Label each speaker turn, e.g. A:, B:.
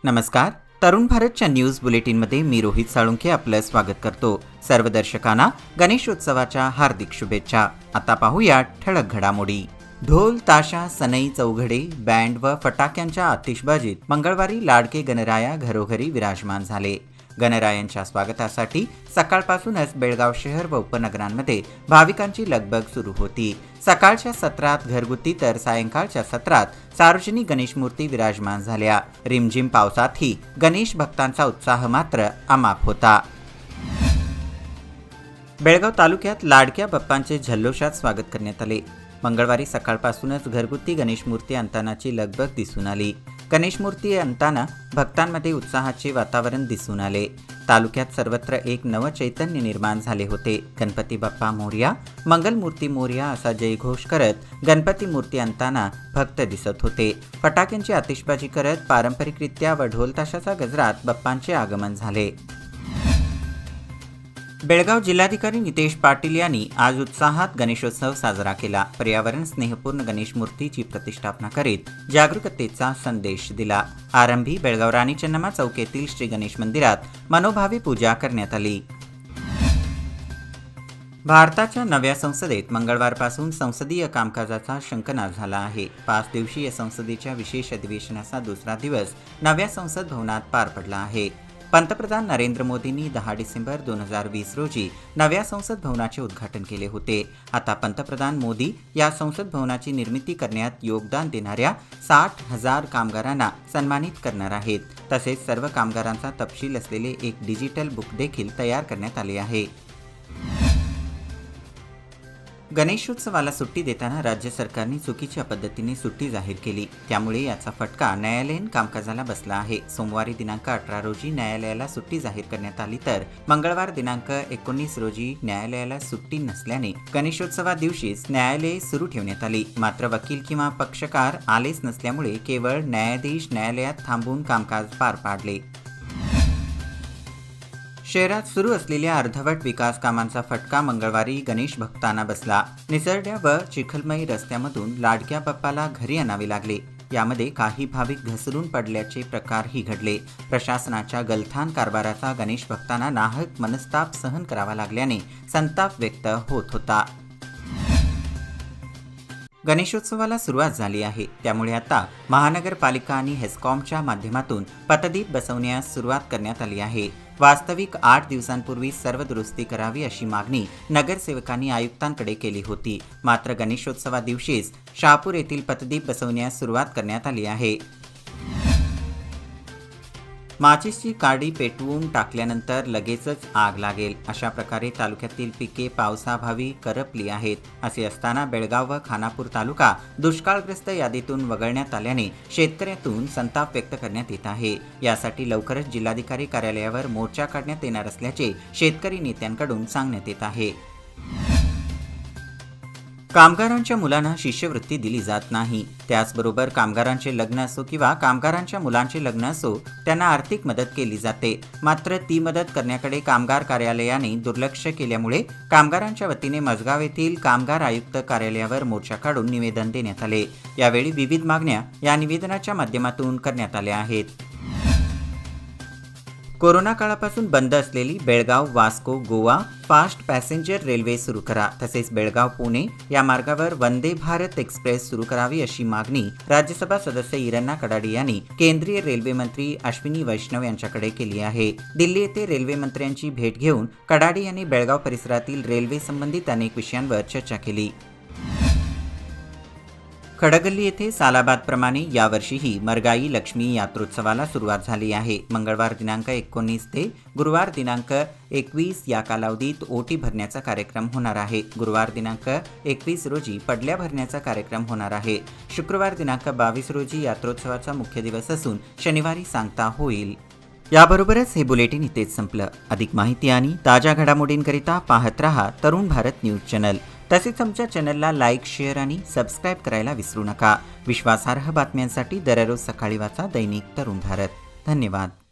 A: नमस्कार. तरुण भारतच्या न्यूज बुलेटिनमध्ये मी रोहित साळुंखे आपलं स्वागत करतो. सर्व दर्शकांना गणेशोत्सवाच्या हार्दिक शुभेच्छा. आता पाहूया ठळक घडामोडी. ढोल, ताशा, सनई, चौघडे, बँड व फटाक्यांच्या आतिषबाजीत मंगळवारी लाडके गणराया घरोघरी विराजमान झाले. गणरायांच्या स्वागतासाठी सकाळपासूनच बेळगाव शहर व उपनगरांमध्ये भाविकांची लगबग सुरू होती. सकाळच्या सत्रात घरगुती तर सायंकाळच्या सत्रात सार्वजनिक गणेश मूर्ती विराजमान झाल्या. रिमझिम पावसातही गणेश भक्तांचा उत्साह मात्र अमाप होता. बेळगाव तालुक्यात लाडक्या बाप्पांचे जल्लोषात स्वागत करण्यात आले. मंगळवारी सकाळपासूनच घरगुती गणेश मूर्ती आणतानाची लगबग दिसून आली. गणेश मूर्ती आणताना भक्तांमध्ये उत्साहाचे वातावरण दिसून आले. तालुक्यात सर्वत्र एक नवं चैतन्य निर्माण झाले होते. गणपती बाप्पा मोरया, मंगल मूर्ती मोरया असा जयघोष करत गणपती मूर्ती आणताना भक्त दिसत होते. फटाक्यांची आतिषबाजी करत पारंपरिकरित्या व ढोल ताशाच्या गजरात बाप्पांचे आगमन झाले. बेळगाव जिल्हाधिकारी नितेश पाटील यांनी आज उत्साहात गणेशोत्सव साजरा केला. पर्यावरण स्नेहपूर्ण गणेश मूर्तीची प्रतिष्ठापना करीत जागरूकतेचा संदेश दिला. आरंभी बेळगाव राणी चन्नम्मा चौक येथील श्री गणेश मंदिरात मनोभावे पूजा करण्यात आली. भारताच्या नव्या संसदेत मंगळवारपासून संसदीय कामकाजाचा शंखनाद झाला आहे. 5 दिवसीय संसदेच्या विशेष अधिवेशनाचा दुसरा दिवस नव्या संसद भवनात पार पडला आहे. पंतप्रधान नरेंद्र मोदींनी 10 डिसेंबर 2020 रोजी नव्या संसद भवनाचे उद्घाटन केले होते. आता पंतप्रधान मोदी या संसद भवनाची निर्मिती करण्यात योगदान देणाऱ्या 60,000 कामगारांना सन्मानित करणार आहेत. तसेच सर्व कामगारांचा तपशील असलेले एक डिजिटल बुक देखील तयार करण्यात आले आहे. गणेशोत्सवाला सुट्टी देताना राज्य सरकारने चुकीच्या पद्धतीने सुट्टी जाहीर केली. त्यामुळे याचा फटका न्यायालयीन कामकाजाला बसला आहे. सोमवारी दिनांक 18 रोजी न्यायालयाला सुट्टी जाहीर करण्यात आली तर मंगळवार दिनांक 19 रोजी न्यायालयाला सुट्टी नसल्याने गणेशोत्सवा दिवशीच न्यायालये सुरू ठेवण्यात आली. मात्र वकील किंवा पक्षकार आलेच नसल्यामुळे केवळ न्यायाधीश न्यायालयात थांबून कामकाज पार पाडले. शहरात सुरू असलेल्या अर्धवट विकास कामांचा फटका मंगळवारी गणेश भक्तांना बसला. निसरड्या व चिखलमयी रस्त्यामधून लाडक्या बाप्पाला घरी आणावे लागले. यामध्ये काही भाविक घसरून पडल्याचे प्रकारही घडले. प्रशासनाच्या गलथान कारभाराचा गणेश भक्तांना नाहक मनस्ताप सहन करावा लागल्याने संताप व्यक्त होत होता. गणेशोत्सवाला सुरुवात झाली आहे. त्यामुळे आता महानगरपालिका आणि हेस्कॉमच्या माध्यमातून पथदीप बसवण्यास सुरुवात करण्यात आली आहे. वास्तविक 8 दिवसांपूर्वी सर्व दुरुस्ती करावी अशी मागणी नगरसेवकांनी आयुक्तांकडे केली होती. मात्र गणेशोत्सवा दिवशीच शहापूर येथील पथदीप बसवण्यास सुरुवात करण्यात आली आहे. माचीसची काडी पेटवून टाकल्यानंतर लगेचच आग लागेल अशा प्रकारे तालुक्यातील पिके पावसाभावी करपली आहेत. असे असताना बेळगाव व खानापूर तालुका दुष्काळग्रस्त यादीतून वगळण्यात आल्याने शेतकऱ्यातून संताप व्यक्त करण्यात येत आहे. यासाठी लवकरच जिल्हाधिकारी कार्यालयावर मोर्चा काढण्यात येणार असल्याचे शेतकरी नेत्यांकडून सांगण्यात येत आहे. कामगारांच्या मुलांना शिष्यवृत्ती दिली जात नाही. त्याचबरोबर कामगारांचे लग्न असो किंवा कामगारांच्या मुलांचे लग्न असो त्यांना आर्थिक मदत केली जाते. मात्र ती मदत करण्याकडे कामगार कार्यालयाने दुर्लक्ष केल्यामुळे कामगारांच्या वतीने मजगाव येथील कामगार आयुक्त कार्यालयावर मोर्चा काढून निवेदन देण्यात आले. यावेळी विविध मागण्या या निवेदनाच्या माध्यमातून करण्यात आल्या आहेत. कोरोना काळापासून बंद असलेली Belgaum Vasco Goa fast passenger railway सुरू करा. तसेच बेळगाव पुणे या मार्गावर वंदे भारत एक्सप्रेस सुरू करावी अशी मागणी राज्यसभा सदस्य इरण्णा कडाडी यांनी केंद्रीय रेल्वे मंत्री अश्विनी वैष्णव यांच्याकडे केली आहे. दिल्ली येथे रेल्वे मंत्र्यांची भेट घेऊन कडाडी यांनी बेळगाव परिसरातील रेल्वे संबंधित अनेक विषयांवर चर्चा केली. खडगल्ली येथे सालाबादप्रमाणे यावर्षीही मरगाई लक्ष्मी यात्रोत्सवाला सुरुवात झाली आहे. मंगळवार दिनांक 19 ते गुरुवार दिनांक 21 या कालावधीत ओटी भरण्याचा कार्यक्रम होणार आहे. गुरुवार दिनांक 21 रोजी पडल्या भरण्याचा कार्यक्रम होणार आहे. शुक्रवार दिनांक 22 रोजी यात्रोत्सवाचा मुख्य दिवस असून शनिवारी सांगता होईल. याबरोबरच हे बुलेटिन इथेच संपलं. अधिक माहिती आणि ताज्या घडामोडींकरिता पाहत रहा तरुण भारत न्यूज चॅनल. तसेच आमच्या चॅनलला लाईक, शेअर आणि सबस्क्राईब करायला विसरू नका. विश्वासार्ह बातम्यांसाठी दररोज सकाळी वाचा दैनिक तरुण भारत. धन्यवाद.